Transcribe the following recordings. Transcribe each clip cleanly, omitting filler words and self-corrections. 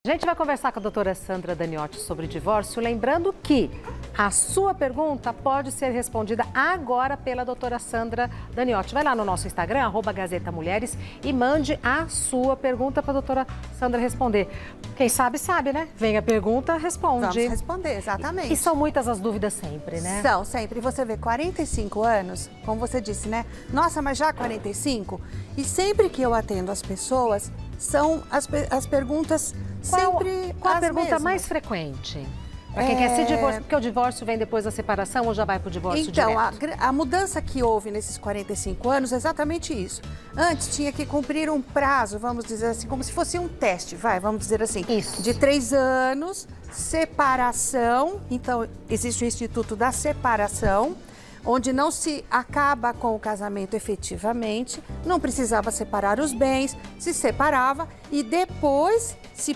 A gente vai conversar com a doutora Sandra Daniotti sobre divórcio, lembrando que a sua pergunta pode ser respondida agora pela doutora Sandra Daniotti. Vai lá no nosso Instagram, @GazetaMulheres, e mande a sua pergunta para a doutora Sandra responder. Quem sabe, sabe, né? Vem a pergunta, responde. Vamos responder, exatamente. E são muitas as dúvidas sempre, né? São, sempre. E você vê, 45 anos, como você disse, né? Nossa, mas já 45? E sempre que eu atendo as pessoas, são as perguntas sempre Qual a pergunta mesmas. mais frequente? Para quem quer se divorciar, porque o divórcio vem depois da separação ou já vai para o divórcio então, direto? a mudança que houve nesses 45 anos é exatamente isso. Antes tinha que cumprir um prazo, vamos dizer assim, como se fosse um teste, vamos dizer assim. Isso. De 3 anos, separação, então existe o Instituto da Separação, onde não se acaba com o casamento efetivamente, não precisava separar os bens, se separava e depois se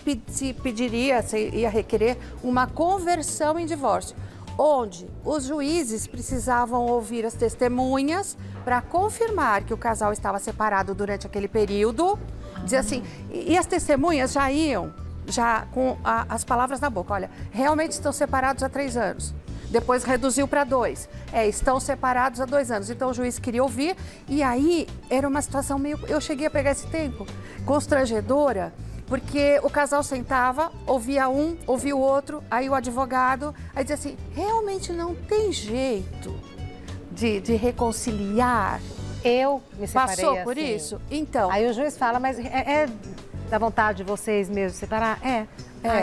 ia requerer uma conversão em divórcio, onde os juízes precisavam ouvir as testemunhas para confirmar que o casal estava separado durante aquele período, dizer assim, e as testemunhas já iam com as palavras na boca, olha, realmente estão separados há 3 anos. Depois reduziu para 2. Estão separados há 2 anos. Então o juiz queria ouvir e aí era uma situação meio... Eu cheguei a pegar esse tempo constrangedora, porque o casal sentava, ouvia um, ouvia o outro, aí o advogado, aí dizia assim, realmente não tem jeito de reconciliar. Eu me separei Passou por assim. isso? Então... Aí o juiz fala, mas é da vontade de vocês mesmos separar?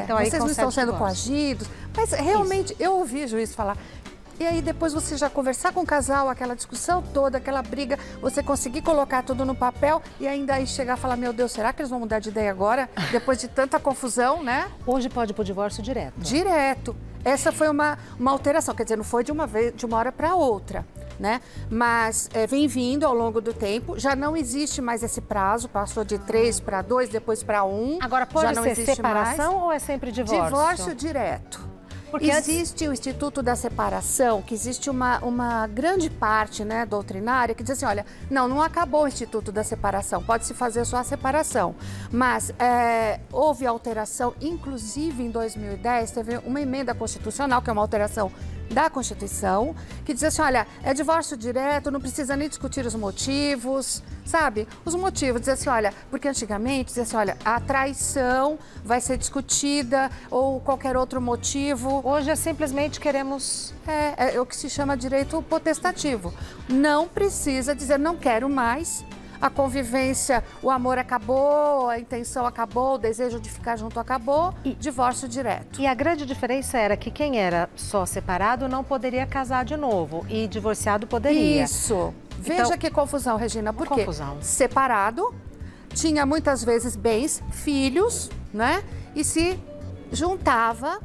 Então aí vocês não estão sendo divórcio. coagidos. Mas realmente, eu ouvi o juiz falar. E aí depois você já conversar com o casal, aquela discussão toda, aquela briga, você conseguir colocar tudo no papel e ainda aí chegar e falar, meu Deus, será que eles vão mudar de ideia agora? Depois de tanta confusão, né? Hoje pode ir pro divórcio direto. Direto. Essa foi uma alteração, quer dizer, não foi de uma hora para outra, né? Mas vem vindo ao longo do tempo, já não existe mais esse prazo, passou de 3 para 2, depois para 1. Agora, pode já não ser separação mais. ou é sempre divórcio? Divórcio direto. Porque existe o Instituto da Separação, que existe uma grande parte, né, doutrinária, que diz assim, olha, não acabou o Instituto da Separação, pode-se fazer só a separação. Mas houve alteração, inclusive em 2010, teve uma emenda constitucional, que é uma alteração da Constituição, que diz assim, olha, é divórcio direto, não precisa nem discutir os motivos, sabe? Os motivos, diz assim, olha, porque antigamente dizia assim, olha, a traição vai ser discutida ou qualquer outro motivo. Hoje é simplesmente queremos... É o que se chama direito potestativo. Não precisa dizer, não quero mais. A convivência, o amor acabou, a intenção acabou, o desejo de ficar junto acabou, divórcio direto. E a grande diferença era que quem era só separado não poderia casar de novo e divorciado poderia. Isso. Veja então, que confusão, Regina, por quê? Confusão. Separado, tinha muitas vezes bens, filhos, né? E se juntava,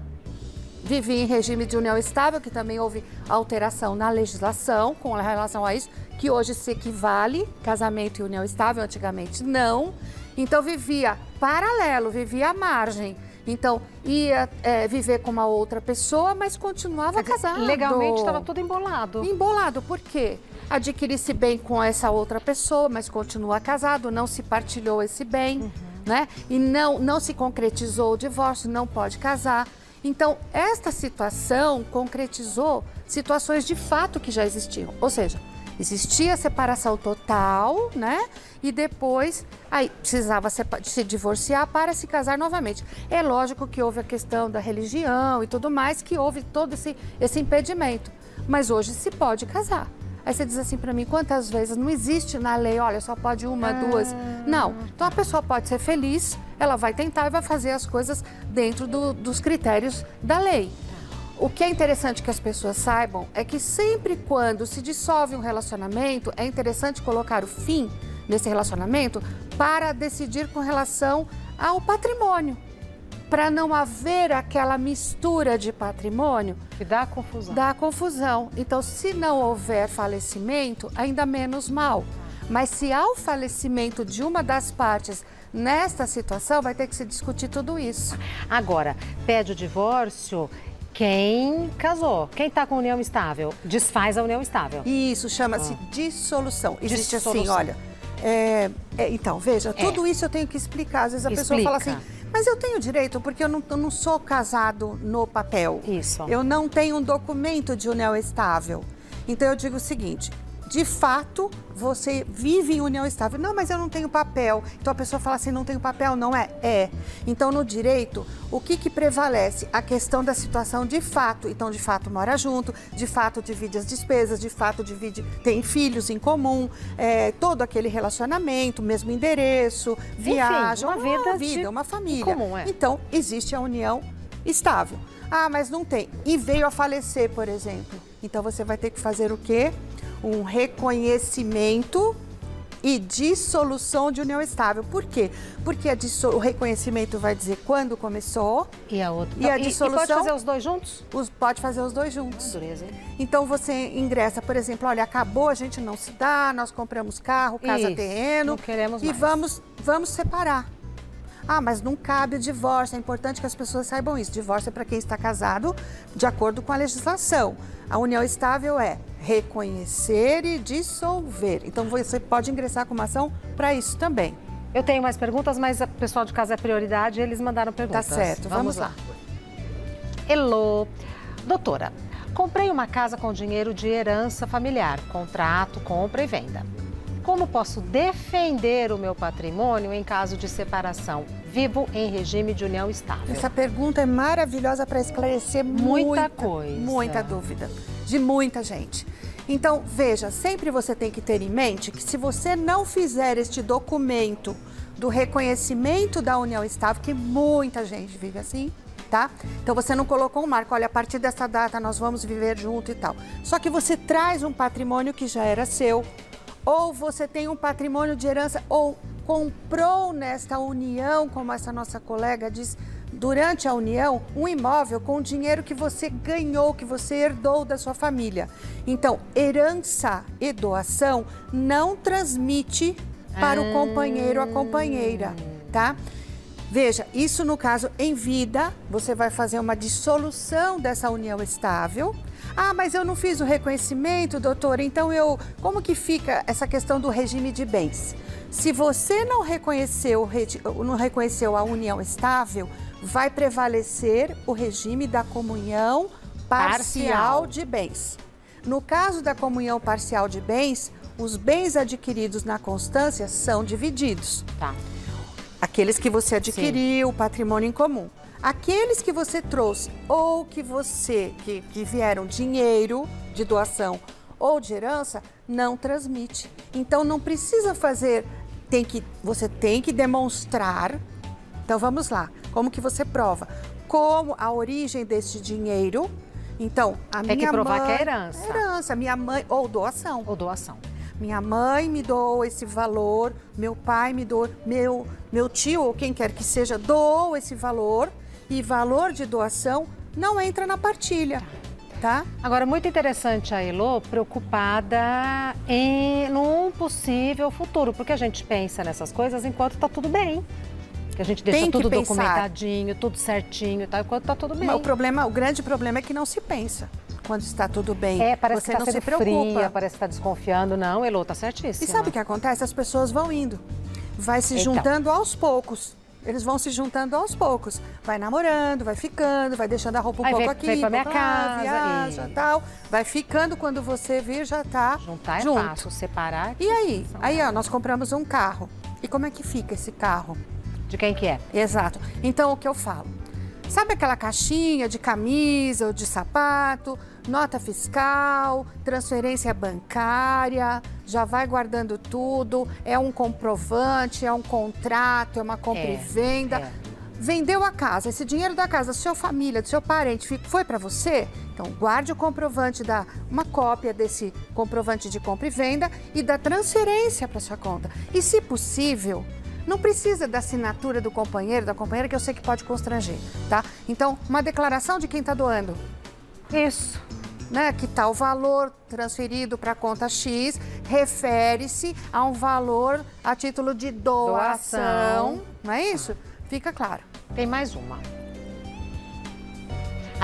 vivia em regime de união estável, que também houve alteração na legislação com relação a isso, que hoje se equivale, casamento e união estável, antigamente não. Então vivia paralelo, vivia à margem. Então ia viver com uma outra pessoa, mas continuava casado. Legalmente estava tudo embolado. Embolado, por quê? Adquire-se bem com essa outra pessoa, mas continua casado, não se partilhou esse bem, né? E não se concretizou o divórcio, não pode casar. Então, esta situação concretizou situações de fato que já existiam. Ou seja, existia separação total, né? E depois, aí precisava se divorciar para se casar novamente. É lógico que houve a questão da religião e tudo mais, que houve todo esse impedimento. Mas hoje se pode casar. Aí você diz assim para mim, quantas vezes não existe na lei, olha, só pode uma, 2. Não. Então a pessoa pode ser feliz, ela vai tentar e vai fazer as coisas dentro dos critérios da lei. O que é interessante que as pessoas saibam é que sempre quando se dissolve um relacionamento, é interessante colocar o fim nesse relacionamento para decidir com relação ao patrimônio. Para não haver aquela mistura de patrimônio. E dá confusão. Dá confusão. Então, se não houver falecimento, ainda menos mal. Mas se há o falecimento de uma das partes nesta situação, vai ter que se discutir tudo isso. Agora, pede o divórcio quem casou. Quem está com união estável, desfaz a união estável. Isso, chama-se dissolução. Existe Dissolução. assim, olha... então, veja, tudo isso eu tenho que explicar. Às vezes a pessoa fala assim, Mas eu tenho direito, porque eu não sou casado no papel. Isso. Eu não tenho um documento de união estável. Então eu digo o seguinte, de fato, você vive em união estável. Não, mas eu não tenho papel. Então a pessoa fala assim, não tenho papel, não é? É. Então no direito, o que prevalece? A questão da situação de fato. Então de fato mora junto, de fato divide as despesas, de fato tem filhos em comum, todo aquele relacionamento, mesmo endereço, viagem, uma vida, uma família. Comum, Então existe a união estável. Ah, mas não tem. E veio a falecer, por exemplo. Então você vai ter que fazer o quê? Um reconhecimento e dissolução de união estável. Por quê? Porque o reconhecimento vai dizer quando começou. E a outra. E a dissolução. E pode fazer os dois juntos? Pode fazer os dois juntos. Dureza, hein? Então você ingressa, por exemplo, olha, acabou, a gente não se dá, nós compramos carro, casa, terreno. Não queremos e mais. vamos separar. Ah, mas não cabe o divórcio, é importante que as pessoas saibam isso. Divórcio é para quem está casado de acordo com a legislação. A união estável é reconhecer e dissolver. Então você pode ingressar com uma ação para isso também. Eu tenho mais perguntas, mas o pessoal de casa é prioridade, eles mandaram perguntas. Tá certo, vamos lá. Elô. Doutora, comprei uma casa com dinheiro de herança familiar, contrato, compra e venda. Como posso defender o meu patrimônio em caso de separação? Vivo em regime de união estável. Essa pergunta é maravilhosa para esclarecer muita dúvida de muita gente. Então, veja, sempre você tem que ter em mente que se você não fizer este documento do reconhecimento da união estável, que muita gente vive assim, tá? Então você não colocou um marco, olha, a partir dessa data nós vamos viver junto e tal. Só que você traz um patrimônio que já era seu, ou você tem um patrimônio de herança, ou comprou nesta união, como essa nossa colega diz, durante a união, um imóvel com o dinheiro que você ganhou, que você herdou da sua família. Então, herança e doação não transmite para o companheiro ou a companheira, tá? Veja, isso no caso em vida, você vai fazer uma dissolução dessa união estável. Ah, mas eu não fiz o reconhecimento, doutora, então como que fica essa questão do regime de bens? Se você não reconheceu a união estável, vai prevalecer o regime da comunhão parcial de bens. No caso da comunhão parcial de bens, os bens adquiridos na constância são divididos. Tá. Aqueles que você adquiriu, patrimônio em comum. Aqueles que você trouxe ou que vieram dinheiro de doação ou de herança, não transmite. Então não precisa fazer, você tem que demonstrar. Então vamos lá, como que você prova? Como a origem desse dinheiro. Então, tem que provar que é herança. Herança, minha mãe, ou doação. Ou doação. Minha mãe me doou esse valor, meu pai me doou, meu tio ou quem quer que seja doou esse valor, e valor de doação não entra na partilha, tá? Agora, muito interessante a Elô, preocupada num possível futuro, porque a gente pensa nessas coisas enquanto tá tudo bem. Que a gente deixa tudo documentadinho, tudo certinho e tal, enquanto tá tudo bem. O grande problema é que não se pensa quando está tudo bem. Parece você que não tá se sendo preocupa. fria, parece que tá desconfiando. Não, Elô, tá certíssima. E sabe o que acontece? As pessoas vão indo, vai se juntando aos poucos. Eles vão se juntando aos poucos. Vai namorando, vai ficando, vai deixando a roupa um pouco aqui, vem pra minha casa, viaja, tal. Vai ficando, quando você vir, já tá juntar junto. É fácil, separar. E aí? Ó, nós compramos um carro. E como é que fica esse carro? De quem que é? Exato. Então, o que eu falo? Sabe aquela caixinha de camisa ou de sapato, nota fiscal, transferência bancária, já vai guardando tudo, é um comprovante, é um contrato, é uma compra e venda. Vendeu a casa, esse dinheiro da casa da sua família, do seu parente, foi para você? Então, guarde o comprovante, uma cópia desse comprovante de compra e venda e da transferência para sua conta. E, se possível, não precisa da assinatura do companheiro, da companheira, que eu sei que pode constranger, tá? Então, uma declaração de quem está doando. Isso. Né? Que tal valor transferido para a conta X refere-se a um valor a título de doação. Não é isso? Fica claro. Tem mais uma.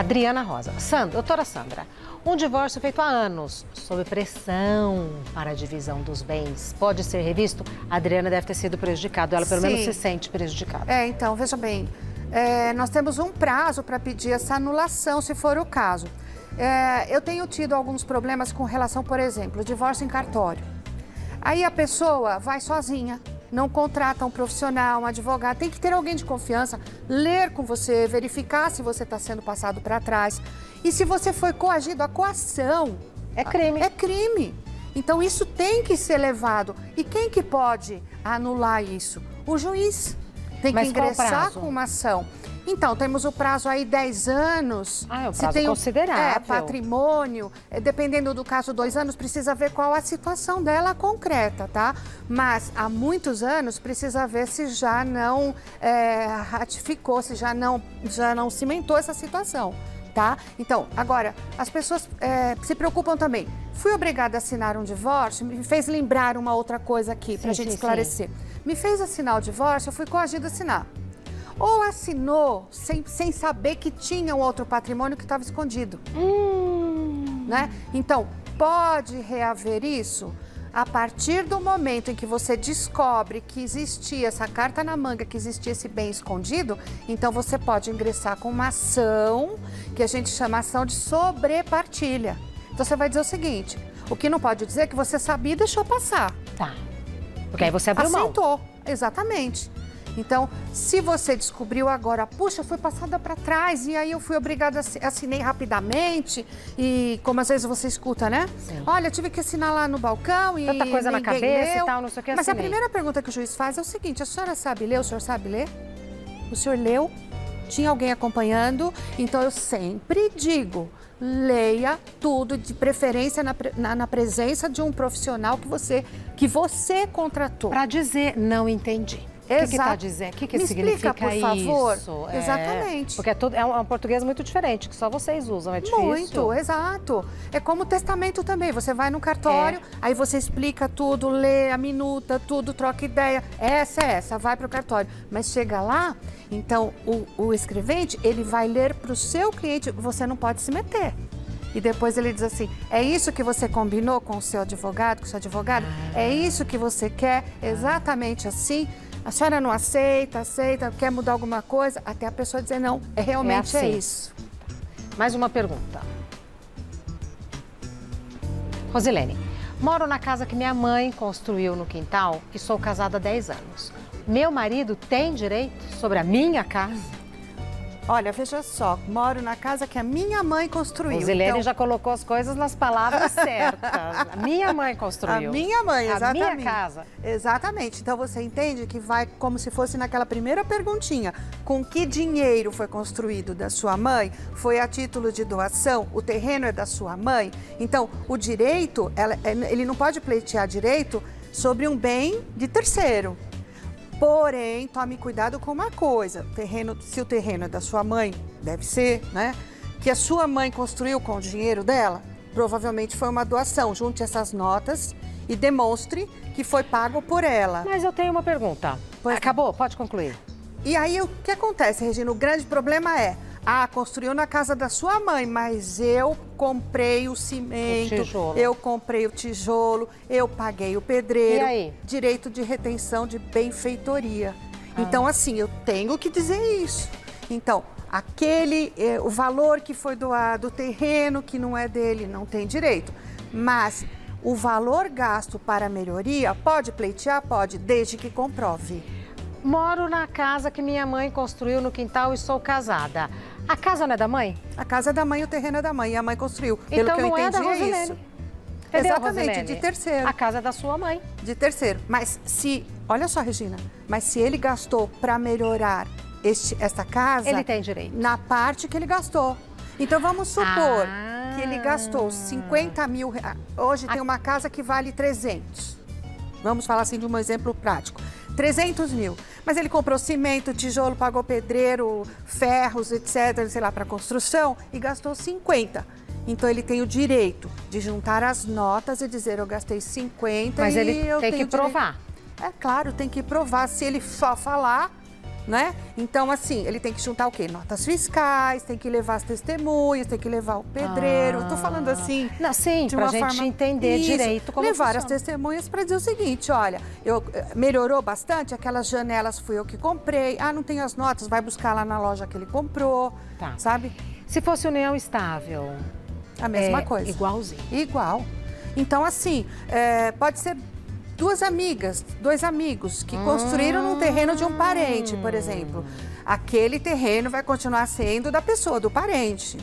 Adriana Rosa. Doutora Sandra, um divórcio feito há anos, sob pressão para a divisão dos bens, pode ser revisto? A Adriana deve ter sido prejudicada, ela pelo menos se sente prejudicada. Então, veja bem, nós temos um prazo para pedir essa anulação, se for o caso. Eu tenho tido alguns problemas com relação, por exemplo, divórcio em cartório. Aí a pessoa vai sozinha, não contrata um profissional, um advogado, tem que ter alguém de confiança, ler com você, verificar se você está sendo passado para trás. E se você foi coagido, a coação é crime. É crime. Então isso tem que ser levado. E quem que pode anular isso? O juiz. Tem que ingressar com uma ação. Então, temos o prazo aí 10 anos. É um prazo considerável. Patrimônio, dependendo do caso, 2 anos, precisa ver qual a situação dela concreta, tá? Mas há muitos anos precisa ver se já não ratificou, se já não cimentou essa situação, tá? Então, agora, as pessoas se preocupam também. Fui obrigada a assinar um divórcio, me fez lembrar uma outra coisa aqui, pra gente esclarecer. Me fez assinar o divórcio, eu fui coagida a assinar. Ou assinou sem saber que tinha um outro patrimônio que estava escondido. Né? Então, pode reaver isso a partir do momento em que você descobre que existia essa carta na manga, que existia esse bem escondido, então você pode ingressar com uma ação, que a gente chama ação de sobrepartilha. Então, você vai dizer o seguinte, o que não pode dizer é que você sabia e deixou passar. Tá. Porque aí você abriu mão. Aceitou, exatamente. Então, se você descobriu agora, puxa, fui passada para trás e aí eu fui obrigada a assinei rapidamente e como às vezes você escuta, né? Sim. Olha, tive que assinar lá no balcão e tanta coisa na cabeça e tal, não sei o que. Mas a primeira pergunta que o juiz faz é o seguinte, a senhora sabe ler? O senhor sabe ler? O senhor leu? Tinha alguém acompanhando? Então, eu sempre digo, leia tudo, de preferência na presença de um profissional que você contratou. Para dizer, não entendi. O que está dizendo? O que significa explica, por favor. Isso? Exatamente. Porque é um português muito diferente, que só vocês usam, é difícil. Muito, exato. É como o testamento também. Você vai no cartório, aí você explica tudo, lê a minuta, tudo, troca ideia. Essa, vai para o cartório. Mas chega lá, então o escrevente, ele vai ler para o seu cliente, você não pode se meter. E depois ele diz assim, é isso que você combinou com o seu advogado, com o seu advogado? É isso que você quer? Exatamente assim? A senhora não aceita, quer mudar alguma coisa? Até a pessoa dizer não, realmente é isso. Mais uma pergunta. Rosilene, moro na casa que minha mãe construiu no quintal e sou casada há 10 anos. Meu marido tem direito sobre a minha casa? Olha, veja só, moro na casa que a minha mãe construiu. Rosilene já colocou as coisas nas palavras certas. A minha mãe construiu. A minha mãe, exatamente. A minha casa. Exatamente. Então, você entende que vai como se fosse naquela primeira perguntinha. Com que dinheiro foi construído da sua mãe? Foi a título de doação? O terreno é da sua mãe? Então, o direito, ele não pode pleitear direito sobre um bem de terceiro. Porém, tome cuidado com uma coisa, se o terreno é da sua mãe, deve ser, né? Que a sua mãe construiu com o dinheiro dela, provavelmente foi uma doação. Junte essas notas e demonstre que foi pago por ela. Mas eu tenho uma pergunta. Acabou? Pode concluir. E aí, o que acontece, Regina? O grande problema é, construiu na casa da sua mãe, mas eu comprei o cimento, eu comprei o tijolo, eu paguei o pedreiro. E aí? Direito de retenção de benfeitoria. Então, assim, eu tenho que dizer isso. Então, o valor que foi doado, o terreno que não é dele, não tem direito. Mas o valor gasto para a melhoria, pode pleitear? Pode, desde que comprove. Moro na casa que minha mãe construiu no quintal e sou casada. A casa não é da mãe? A casa é da mãe, o terreno é da mãe. E a mãe construiu. Pelo então que eu não entendi, é da Rosilene. É isso. Entendeu, Exatamente, Rosilene? de terceiro. A casa é da sua mãe. De terceiro. Mas olha só, Regina, mas se ele gastou para melhorar esta casa... Ele tem direito. Na parte que ele gastou. Então, vamos supor que ele gastou 50 mil... Hoje tem uma casa que vale 300. Vamos falar assim de um exemplo prático. 300 mil. Mas ele comprou cimento, tijolo, pagou pedreiro, ferros, etc., sei lá, para construção e gastou 50. Então, ele tem o direito de juntar as notas e dizer, eu gastei 50 Mas e ele eu tem que provar. É claro, tem que provar. Se ele só falar, né? Então, assim, ele tem que juntar o quê? Notas fiscais, tem que levar as testemunhas, tem que levar o pedreiro. Eu tô falando assim... Não, sim, pra gente entender direito como levar funciona. as testemunhas para dizer o seguinte, olha, melhorou bastante, aquelas janelas fui eu que comprei. Ah, não tem as notas, vai buscar lá na loja que ele comprou, sabe? Se fosse união estável... A mesma coisa. Igualzinho. Igual. Então, assim, pode ser duas amigas, dois amigos que construíram num terreno de um parente, por exemplo. Aquele terreno vai continuar sendo da pessoa, do parente,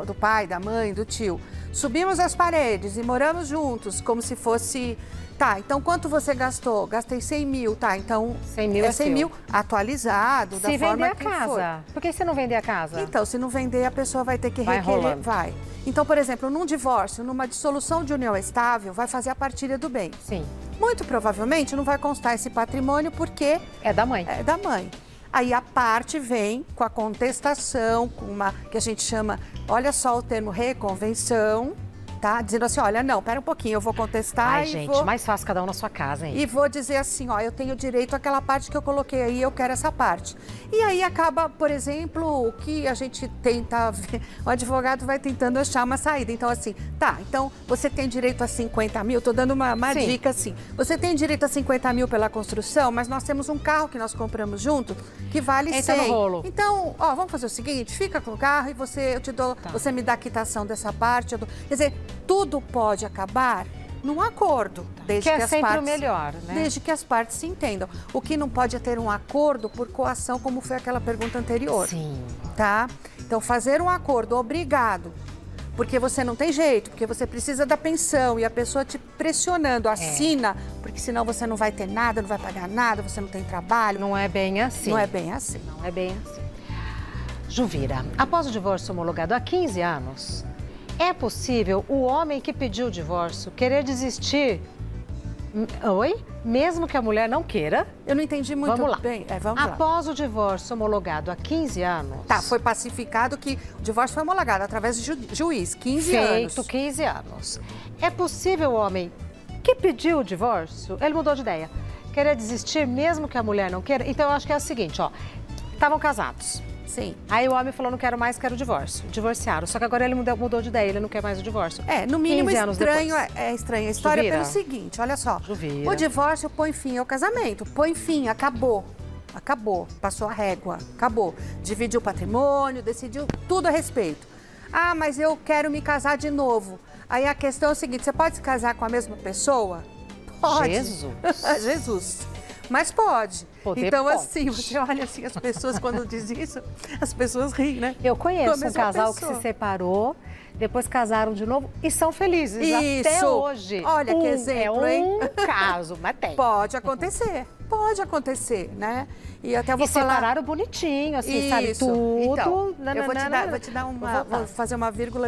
do pai, da mãe, do tio. Subimos as paredes e moramos juntos, como se fosse... Tá, então quanto você gastou? Gastei 100 mil, tá, então 100 mil é 100 mil atualizado, da forma que for. Se vender a casa, por que você não vender a casa? Então, se não vender, a pessoa vai ter que requerer, vai. Então, por exemplo, num divórcio, numa dissolução de união estável, vai fazer a partilha do bem. Sim. Muito provavelmente não vai constar esse patrimônio porque... É da mãe. É da mãe. Aí a parte vem com a contestação, com uma que a gente chama, olha só o termo reconvenção, tá? Dizendo assim, olha, não, pera um pouquinho, eu vou contestar. Ai, gente, mais fácil cada um na sua casa, hein? E vou dizer assim, ó, eu tenho direito àquela parte que eu coloquei aí, eu quero essa parte. E aí acaba, por exemplo, o que a gente tenta ver, o advogado vai tentando achar uma saída. Então, assim, tá, então você tem direito a 50 mil, tô dando uma dica assim. Você tem direito a 50 mil pela construção, mas nós temos um carro que nós compramos junto, que vale 100. Entra no rolo. Então, ó, vamos fazer o seguinte, fica com o carro e eu te dou, você me dá a quitação dessa parte. Quer dizer, tudo pode acabar num acordo, desde que as sempre partes, o melhor, né? Desde que as partes se entendam. O que não pode é ter um acordo por coação, como foi aquela pergunta anterior. Sim. Tá? Então, fazer um acordo obrigado, porque você não tem jeito, porque você precisa da pensão e a pessoa te pressionando, assina, porque senão você não vai ter nada, não vai pagar nada, você não tem trabalho. Não é bem assim. Não é bem assim. Não é bem assim. Juvira, após o divórcio homologado há 15 anos, é possível o homem que pediu o divórcio querer desistir? Oi? Mesmo que a mulher não queira? Eu não entendi muito Vamos lá. bem. Vamos lá. Após o divórcio homologado há 15 anos... Tá, foi pacificado que o divórcio foi homologado através de juiz, 15 anos. Feito 15 anos. É possível o homem que pediu o divórcio, ele mudou de ideia, querer desistir mesmo que a mulher não queira? Então, eu acho que é o seguinte, ó, estavam casados. Sim. Aí o homem falou, não quero mais, quero o divórcio. Divorciaram. Só que agora ele mudou de ideia, ele não quer mais o divórcio. No mínimo estranho, estranha a história Juvira. pelo seguinte, olha só. Juvira. O divórcio põe fim ao casamento, põe fim, acabou. Acabou, passou a régua, acabou. Dividiu o patrimônio, decidiu tudo a respeito. Ah, mas eu quero me casar de novo. Aí a questão é o seguinte, você pode se casar com a mesma pessoa? Pode. Jesus. Jesus. Mas pode. Poder então, pode. assim, você olha assim, as pessoas quando dizem isso, as pessoas riem, né? Eu conheço um casal pessoa. que se separou, depois casaram de novo e são felizes Isso. até hoje. Olha que exemplo, hein? É um caso, mas tem. Pode acontecer, né? E até vou falar... separaram bonitinho, assim, isso. sabe, tudo. Então, eu vou te dar uma... Vou fazer uma vírgula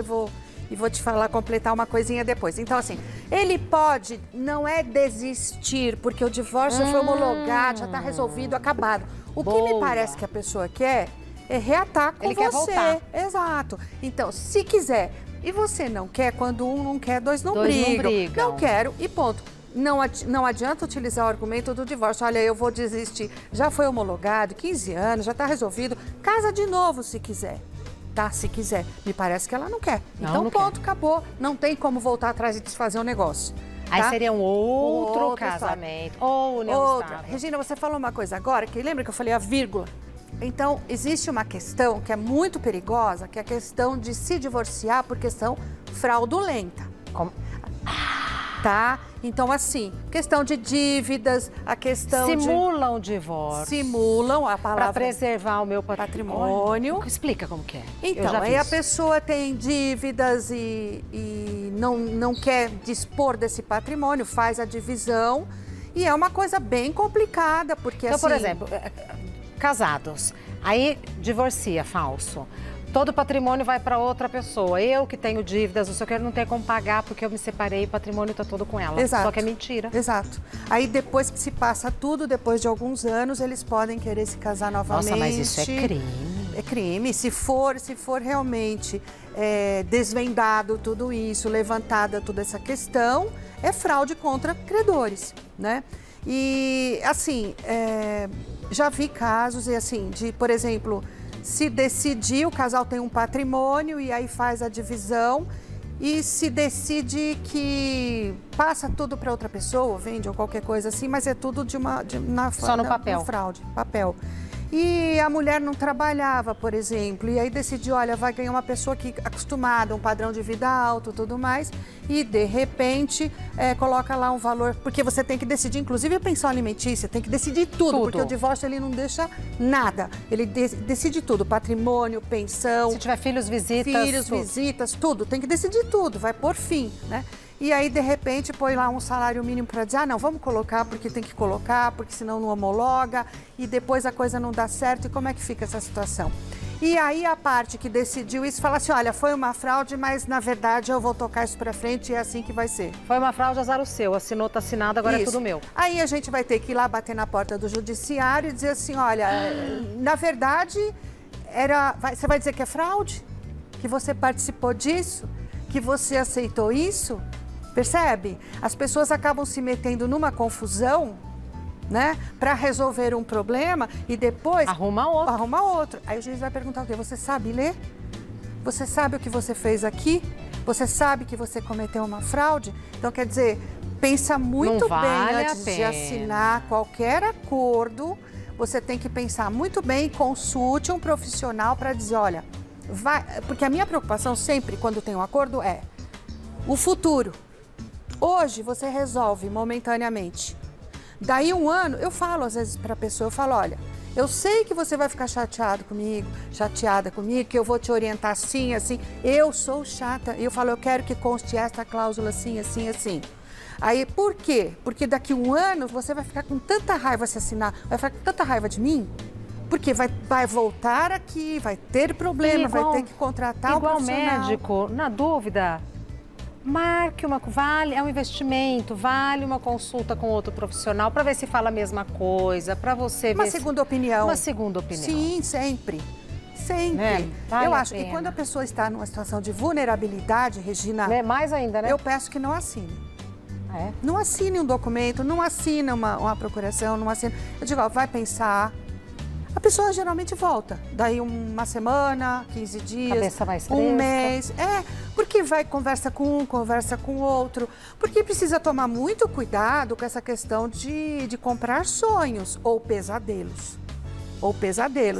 e vou te falar, completar uma coisinha depois. Então, assim, ele pode, não é desistir, porque o divórcio foi homologado, já está resolvido, acabado. O que me parece que a pessoa quer é reatar com ele você. Quer voltar. Exato. Então, se quiser, e você não quer, quando um não quer, dois não brigam. Não quero e ponto. Não adianta utilizar o argumento do divórcio. Olha, eu vou desistir. Já foi homologado, 15 anos, já está resolvido. Casa de novo, se quiser. Tá, se quiser. Me parece que ela não quer. Então, não ponto, quer. Acabou. Não tem como voltar atrás e desfazer o negócio. Aí tá? seria um outro casamento. Ou união estável. Regina, você falou uma coisa agora, que lembra que eu falei a vírgula? Então, existe uma questão que é muito perigosa, que é a questão de se divorciar por questão fraudulenta. Como? Tá? Então, assim, questão de dívidas, a questão Simulam divórcio. Simulam, a palavra... Para preservar o meu patrimônio. Explica como que é. Então, aí a pessoa tem dívidas e não quer dispor desse patrimônio, faz a divisão e é uma coisa bem complicada, porque então, assim... por exemplo, casados, aí divorcia, falso. Todo o patrimônio vai para outra pessoa. Eu que tenho dívidas, eu quero não ter como pagar porque eu me separei e o patrimônio está todo com ela. Exato. Só que é mentira. Exato. Aí depois que se passa tudo, depois de alguns anos, eles podem querer se casar novamente. Nossa, mas isso é crime. É crime. Se for realmente desvendado tudo isso, levantada toda essa questão, é fraude contra credores, né? E, assim, Já vi casos, e assim, de, por exemplo, se decidir, o casal tem um patrimônio e aí faz a divisão, e se decide que passa tudo para outra pessoa, vende ou qualquer coisa assim, mas é tudo só no papel. Fraude, papel. E a mulher não trabalhava, por exemplo, e aí decidiu, olha, vai ganhar uma pessoa que acostumada, um padrão de vida alto, tudo mais, e de repente coloca lá um valor, porque você tem que decidir, inclusive a pensão alimentícia, tem que decidir tudo, porque o divórcio ele não deixa nada, ele decide tudo, patrimônio, pensão. Se tiver filhos, visitas, tudo, tem que decidir tudo, vai por fim, né? E aí, de repente, põe lá um salário mínimo para dizer, ah, não, vamos colocar porque tem que colocar, porque senão não homologa, e depois a coisa não dá certo, e como é que fica essa situação? E aí a parte que decidiu isso fala assim, olha, foi uma fraude, mas na verdade eu vou tocar isso para frente e é assim que vai ser. Foi uma fraude, azar o seu, assinou, tá assinado, agora isso. É tudo meu. Aí a gente vai ter que ir lá bater na porta do judiciário e dizer assim, olha, na verdade, você vai dizer que é fraude? Que você participou disso? Que você aceitou isso? Percebe? As pessoas acabam se metendo numa confusão, né? Para resolver um problema e depois... Arruma outro. Aí o juiz vai perguntar o quê? Você sabe ler? Você sabe o que você fez aqui? Você sabe que você cometeu uma fraude? Então, quer dizer, pensa muito bem antes de assinar qualquer acordo. Você tem que pensar muito bem e consulte um profissional para dizer, olha, porque a minha preocupação sempre, quando tem um acordo, é o futuro. Hoje você resolve momentaneamente. Daí um ano, eu falo às vezes para a pessoa, eu falo, olha, eu sei que você vai ficar chateada comigo, que eu vou te orientar assim, assim. Eu sou chata, eu falo, eu quero que conste esta cláusula assim, assim, assim. Aí, por quê? Porque daqui um ano você vai ficar com tanta raiva se assinar, vai ficar com tanta raiva de mim, porque vai voltar aqui, vai ter problema, vai ter que contratar um profissional. Igual médico, na dúvida... Marque é um investimento, vale uma consulta com outro profissional para ver se fala a mesma coisa, para você ver uma segunda opinião. Uma segunda opinião. Sim, sempre. Sempre. Vale eu acho que quando a pessoa está numa situação de vulnerabilidade, Regina... Mais ainda, né? Eu peço que não assine. É? Não assine um documento, não assine uma procuração, não assine... Eu digo, ó, vai pensar... A pessoa geralmente volta, daí uma semana, 15 dias, cabeça mais fresca. Um mês. Porque conversa com um, conversa com o outro. Porque precisa tomar muito cuidado com essa questão de comprar sonhos ou pesadelos.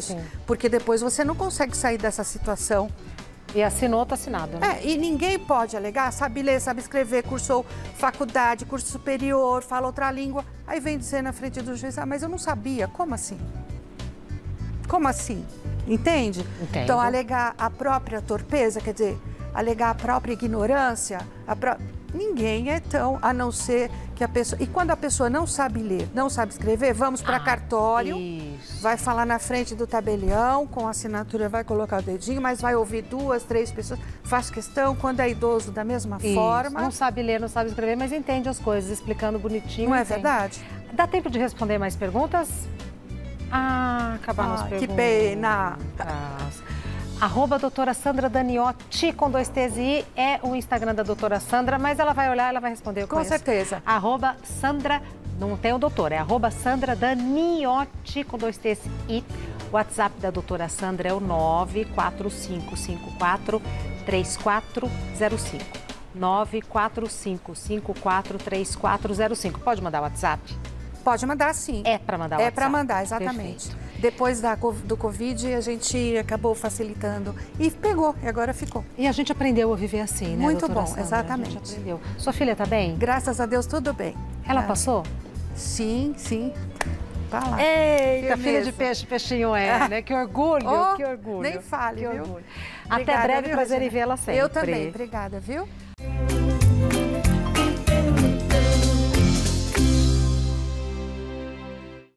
Sim. Porque depois você não consegue sair dessa situação. E assinou, tá assinado. Né? E ninguém pode alegar, sabe ler, sabe escrever, cursou faculdade, curso superior, fala outra língua. Aí vem dizer na frente do juiz, mas eu não sabia, como assim? Como assim? Entende? Entendo. Então, alegar a própria torpeza, quer dizer, alegar a própria ignorância, ninguém é tão, a não ser que a pessoa... E quando a pessoa não sabe ler, não sabe escrever, vamos para cartório, isso. Vai falar na frente do tabelião, com a assinatura vai colocar o dedinho, mas vai ouvir 2, 3 pessoas, faz questão, quando é idoso, da mesma forma. Não sabe ler, não sabe escrever, mas entende as coisas, explicando bonitinho. Não é verdade? Dá tempo de responder mais perguntas? Acabamos perguntas. Que pena! @ doutora Sandra Daniotti, com 2 T's e I, é o Instagram da doutora Sandra, mas ela vai olhar, ela vai responder, eu conheço. Com certeza. @Sandra, não tem o doutor, é @Sandra Daniotti, com 2 T's e I. O WhatsApp da doutora Sandra é o 945543405. 945543405. Pode mandar o WhatsApp? Pode mandar, sim. É para mandar o WhatsApp. É para mandar, exatamente. Perfeito. Depois do Covid, a gente acabou facilitando e pegou, e agora ficou. E a gente aprendeu a viver assim, né, Muito bom, Sandra? exatamente. A gente aprendeu. Sua filha tá bem? Graças a Deus, tudo bem. Ela passou? Sim. Tá lá. Eita, filha de peixe, peixinho né? Que orgulho, que orgulho. Nem fale, que viu? Orgulho. Obrigada, Até breve, prazer em vê-la sempre. Eu também, obrigada, viu?